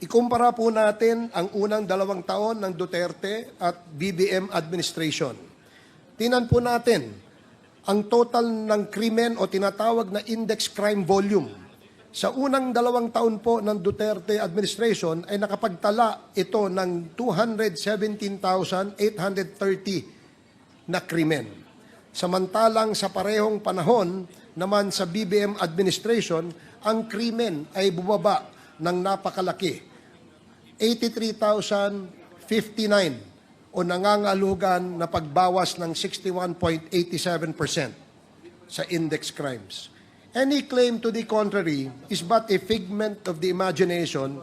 Ikumpara po natin ang unang 2 taon ng Duterte at BBM administration. Tingnan po natin ang total ng krimen o tinatawag na index crime volume. Sa unang 2 taon po ng Duterte administration ay nakapagtala ito ng 217,830 na krimen. Samantalang sa parehong panahon naman sa BBM administration, ang krimen ay bumaba ng napakalaki. 83,059 o nangangalugan na pagbawas ng 61.87% sa index crimes. Any claim to the contrary is but a figment of the imagination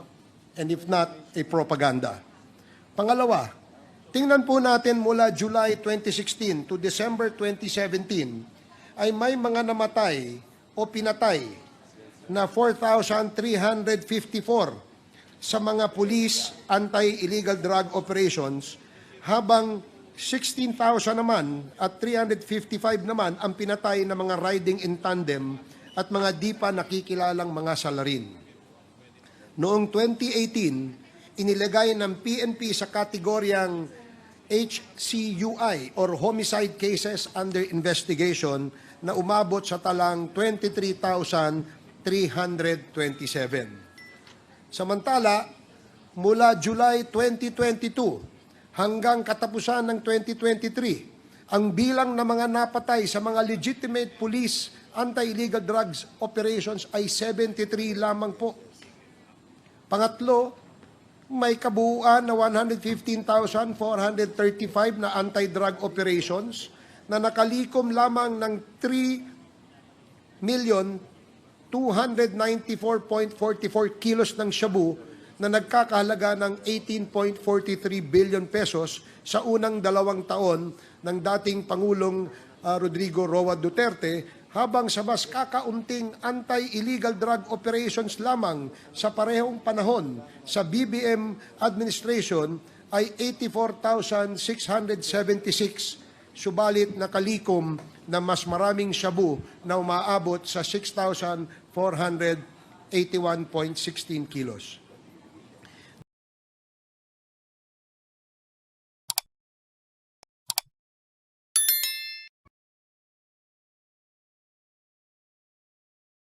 and if not, a propaganda. Pangalawa, tingnan po natin mula July 2016 to December 2017 ay may mga namatay o pinatay na 4,354 sa mga police anti-illegal drug operations, habang 16,000 naman at 355 naman ang pinatay na mga riding in tandem at mga di pa nakikilalang mga salarin. Noong 2018, inilagay ng PNP sa kategoryang HCUI or Homicide Cases Under Investigation na umabot sa talang 23,327. Samantala, mula July 2022 hanggang katapusan ng 2023, ang bilang ng mga napatay sa mga legitimate police anti-illegal drugs operations ay 73 lamang po. Pangatlo, may kabuuan na 115,435 na anti-drug operations na nakalikom lamang ng 3,294,44 kilos ng shabu na nagkakahalaga ng 18.43 billion pesos sa unang 2 taon ng dating Pangulong Rodrigo Roa Duterte, habang sa mas kakaunting anti-illegal drug operations lamang sa parehong panahon sa BBM administration ay 84,676, subalit nakalikom na mas maraming shabu na umaabot sa 6,481.16 kilos.